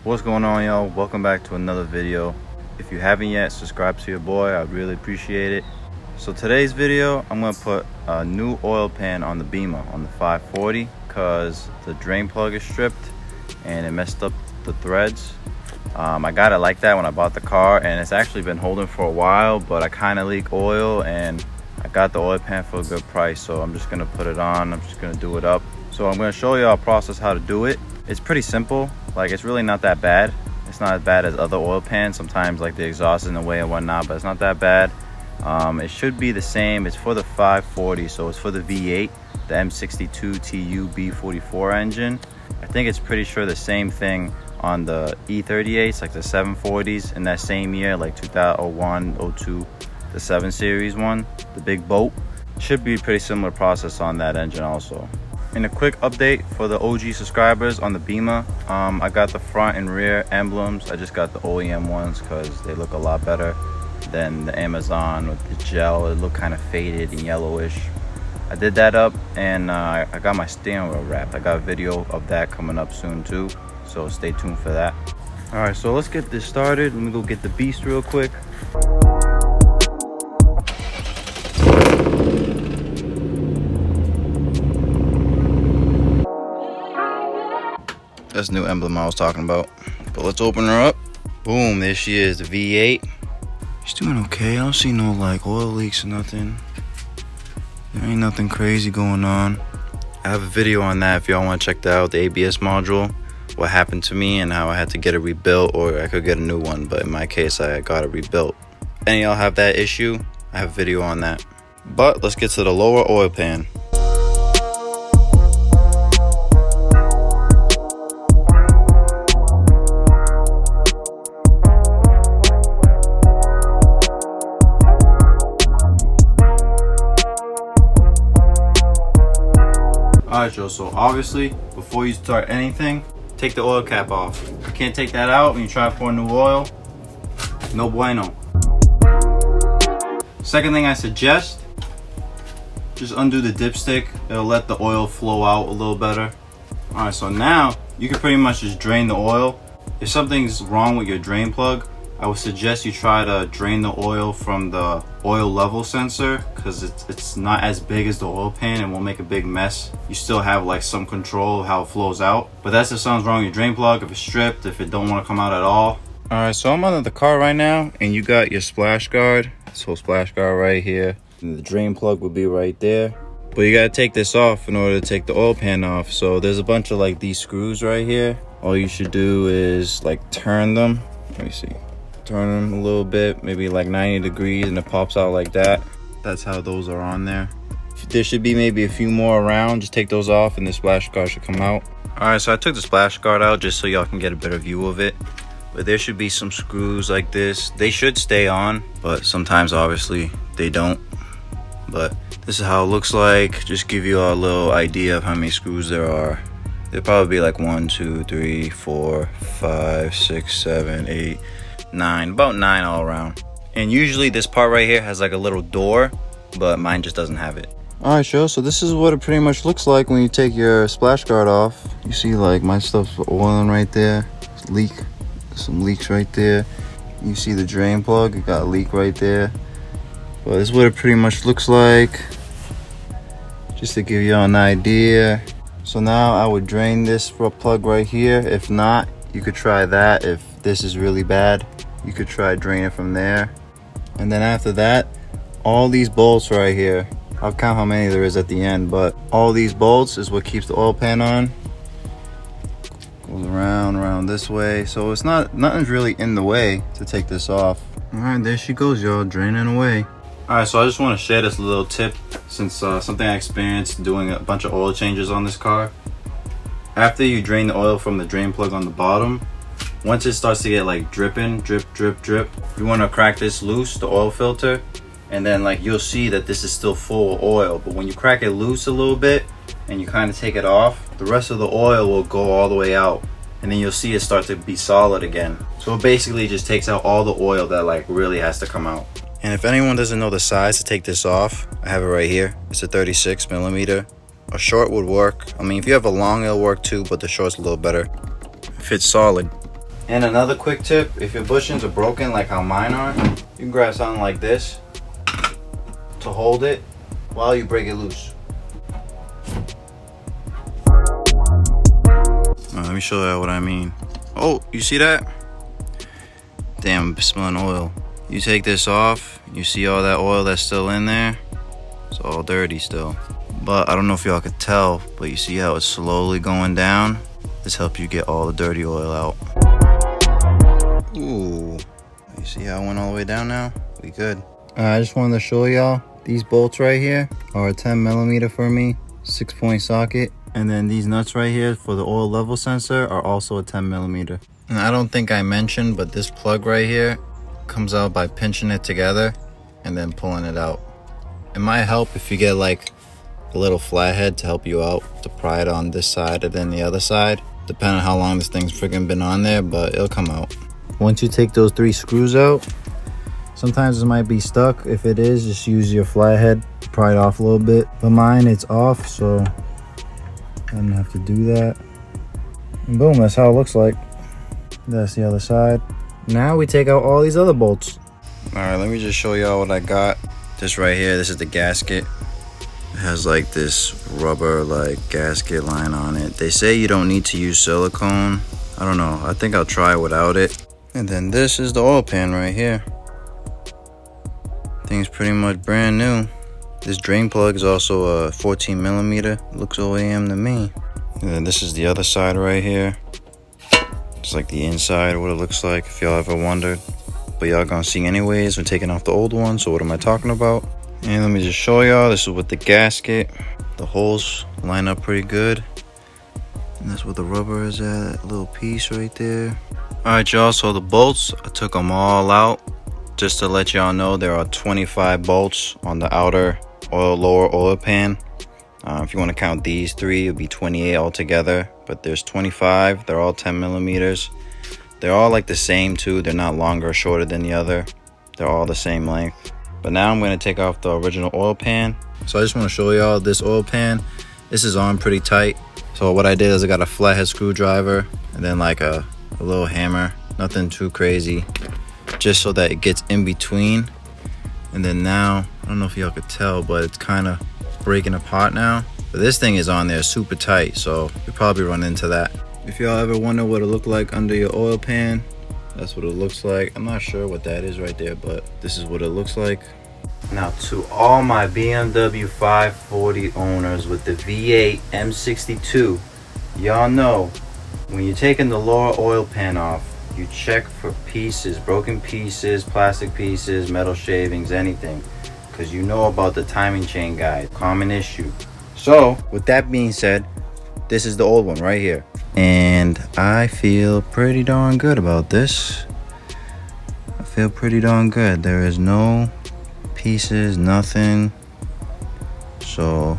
What's going on, y'all? Welcome back to another video. If you haven't yet, subscribe to your boy. I'd really appreciate it. So today's video, I'm gonna put a new oil pan on the Beamer on the 540 because the drain plug is stripped and it messed up the threads. I got it like that when I bought the car, and it's actually been holding for a while, but I kind of leak oil and I got the oil pan for a good price, so I'm just gonna put it on. I'm just gonna do it up. So I'm gonna show you our process how to do it. It's pretty simple. Like, it's really not that bad. It's not as bad as other oil pans. Sometimes like the exhaust is in the way and whatnot, but it's not that bad. It should be the same. It's for the 540, so it's for the V8, the M62 TU B44 engine. I think it's pretty sure the same thing on the E38s, like the 740s in that same year, like 2001, 02, the 7 series one, the big boat. Should be a pretty similar process on that engine also. And a quick update for the OG subscribers on the Beamer, I got the front and rear emblems. I just got the OEM ones because they look a lot better than the Amazon with the gel. It looked kind of faded and yellowish. I did that up, and I got my steering wheel wrapped. I got a video of that coming up soon too, so stay tuned for that. All right, so let's get this started. Let me go get the beast real quick. That's the new emblem I was talking about. But let's open her up. Boom, there she is, the V8. She's doing okay. I don't see no like oil leaks or nothing. There ain't nothing crazy going on. I have a video on that if y'all want to check that out, the ABS module, what happened to me and how I had to get it rebuilt, or I could get a new one, but in my case I got it rebuilt. If any of y'all have that issue, I have a video on that. But let's get to the lower oil pan. Alright, y'all, so obviously before you start anything, take the oil cap off. You can't take that out when you try to pour new oil. No bueno. Second thing I suggest, just undo the dipstick. It'll let the oil flow out a little better. Alright, so now you can pretty much just drain the oil. If something's wrong with your drain plug, I would suggest you try to drain the oil from the oil level sensor, because it's not as big as the oil pan and won't make a big mess. You still have like some control of how it flows out, but that's if something's wrong with your drain plug, if it's stripped, if it don't want to come out at all. All right, so I'm under the car right now, and you got your splash guard. This whole splash guard right here, and the drain plug will be right there. But you gotta take this off in order to take the oil pan off. So there's a bunch of like these screws right here. All you should do is like turn them. Let me see. Turn them a little bit, maybe like 90 degrees, and it pops out like that. That's how those are on there. There should be maybe a few more around. Just take those off and the splash guard should come out. All right, so I took the splash guard out just so y'all can get a better view of it. But there should be some screws like this. They should stay on, but sometimes obviously they don't. But this is how it looks like. Just give you a little idea of how many screws there are. There'll probably be like 1, 2, 3, 4, 5, 6, 7, 8, 9, about 9 all around. And usually this part right here has like a little door, but mine just doesn't have it. All right, y'all, so this is what it pretty much looks like when you take your splash guard off. You see like my stuff's oiling right there. Some leaks right there. You see the drain plug, it got a leak right there. But this is what it pretty much looks like, just to give y'all an idea. So now I would drain this plug right here. If not, you could try that. If this is really bad, you could try drain it from there. And then after that, all these bolts right here, I'll count how many there is at the end, but all these bolts is what keeps the oil pan on. Goes around this way, so it's nothing's really in the way to take this off. All right, there she goes, y'all, draining away. All right, so I just want to share this little tip, since something I experienced doing a bunch of oil changes on this car. After you drain the oil from the drain plug on the bottom, once it starts to get like dripping, drip, you want to crack this loose, the oil filter, and then like you'll see that this is still full of oil. But when you crack it loose a little bit and you kind of take it off, the rest of the oil will go all the way out, and then you'll see it start to be solid again. So it basically just takes out all the oil that like really has to come out. And if anyone doesn't know the size to take this off, I have it right here. It's a 36 millimeter. A short would work. I mean, if you have a long, it'll work too, but the short's a little better. It fits solid. And another quick tip, if your bushings are broken like how mine are, you can grab something like this to hold it while you break it loose. Let me show you what I mean. Oh, you see that? Damn, I'm smelling oil. You take this off, you see all that oil that's still in there? It's all dirty still. But I don't know if y'all could tell, but you see how it's slowly going down? This helps you get all the dirty oil out. Ooh, you see how it went all the way down now? We good. I just wanted to show y'all, these bolts right here are a 10mm for me, 6-point socket. And then these nuts right here for the oil level sensor are also a 10mm. And I don't think I mentioned, but this plug right here comes out by pinching it together and then pulling it out. It might help if you get like a little flathead to help you out to pry it on this side and then the other side, depending on how long this thing's freaking been on there, but it'll come out. Once you take those 3 screws out, sometimes it might be stuck. If it is, just use your flathead to pry it off a little bit. But mine, it's off, so I don't have to do that. And boom, that's how it looks like. That's the other side. Now we take out all these other bolts. All right, let me just show y'all what I got. This right here, this is the gasket. It has like this rubber like gasket line on it. They say you don't need to use silicone. I don't know, I think I'll try without it. And then this is the oil pan right here. Thing's pretty much brand new. This drain plug is also a 14mm. Looks OEM to me. And then this is the other side right here. It's like the inside, what it looks like, if y'all ever wondered. But y'all gonna see anyways. We're taking off the old one, so what am I talking about? And let me just show y'all, this is with the gasket. The holes line up pretty good. And that's where the rubber is at, that little piece right there. Alright y'all, so the bolts, I took them all out. Just to let y'all know, there are 25 bolts on the outer lower oil pan. If you want to count these 3, it'll be 28 altogether. But there's 25, they're all 10mm. They're all like the same too, they're not longer or shorter than the other. They're all the same length. But now I'm going to take off the original oil pan. So I just want to show y'all this oil pan. This is on pretty tight. So what I did is I got a flathead screwdriver and then like a little hammer. Nothing too crazy. Just so that it gets in between. And then now, I don't know if y'all could tell, but it's kind of breaking apart now. But this thing is on there super tight, so you'll probably run into that. If y'all ever wonder what it looked like under your oil pan, that's what it looks like. I'm not sure what that is right there, but this is what it looks like. Now to all my BMW 540 owners with the V8 M62, y'all know when you're taking the lower oil pan off, you check for pieces, broken pieces, plastic pieces, metal shavings, anything, because you know about the timing chain guide, common issue. So with that being said, this is the old one right here, and I feel pretty darn good about this. I feel pretty darn good. There is no pieces, nothing, so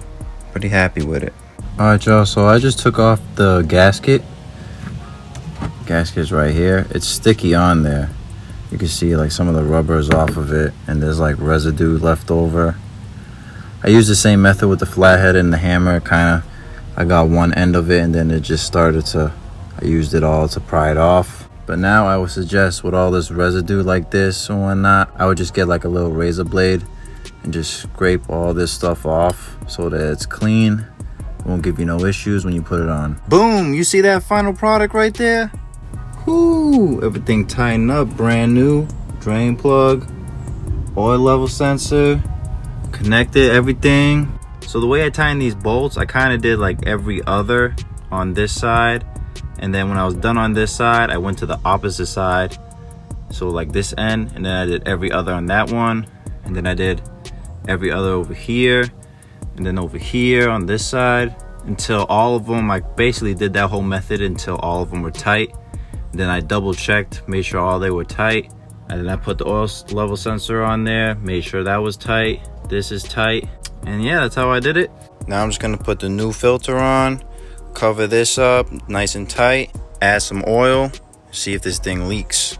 pretty happy with it. All right y'all, so I just took off the gasket's right here. It's sticky on there. You can see like some of the rubber is off of it, and there's like residue left over. I used the same method with the flathead and the hammer. I got one end of it, and then it just started to, I used it all to pry it off. But now I would suggest with all this residue like this and whatnot, I would just get like a little razor blade and just scrape all this stuff off so that it's clean. It won't give you no issues when you put it on. Boom, you see that final product right there? Whoo, everything tightened up, brand new. Drain plug, oil level sensor, connected, everything. So the way I tighten these bolts, I kind of did like every other on this side, and then when I was done on this side, I went to the opposite side, so like this end, and then I did every other on that one, and then I did every other over here, and then over here on this side, until all of them, I basically did that whole method until all of them were tight. Then I double checked, made sure all they were tight, and then I put the oil level sensor on there, made sure that was tight. This is tight, and yeah, that's how I did it. Now I'm just gonna put the new filter on, cover this up nice and tight, add some oil, see if this thing leaks.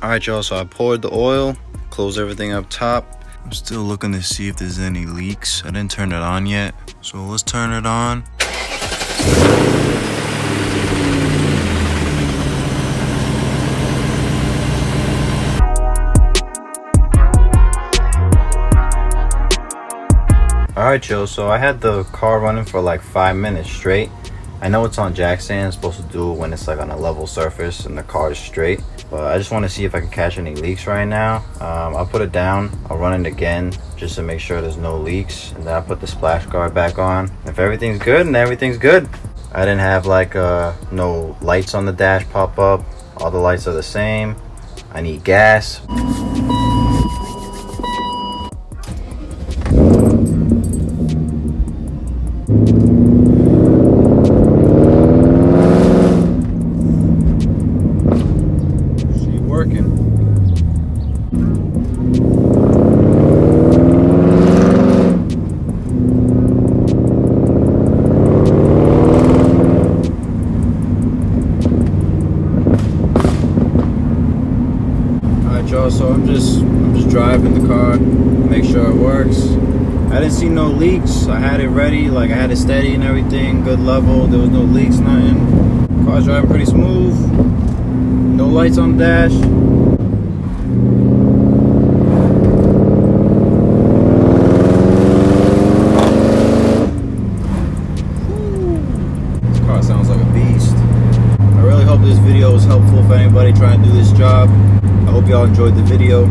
Alright y'all, so I poured the oil, closed everything up top. I'm still looking to see if there's any leaks. I didn't turn it on yet, so let's turn it on. Alright yo, so I had the car running for like 5 minutes straight. I know it's on jack stand, it's supposed to do it when it's like on a level surface and the car is straight. But I just want to see if I can catch any leaks right now. I'll put it down, I'll run it again just to make sure there's no leaks. And then I'll put the splash guard back on. If everything's good, and everything's good. I didn't have like no lights on the dash pop up. All the lights are the same. I need gas. So I'm just driving the car, make sure it works. I didn't see no leaks. I had it ready, like I had it steady and everything, good level. There was no leaks, nothing. Car's driving pretty smooth. No lights on the dash. This car sounds like a beast. I really hope this video was helpful for anybody trying to do this job. I hope y'all enjoyed the video.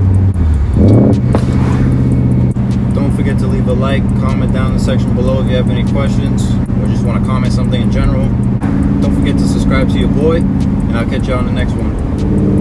Don't forget to leave a like, comment down in the section below if you have any questions or just want to comment something in general. Don't forget to subscribe to your boy, and I'll catch y'all on the next one.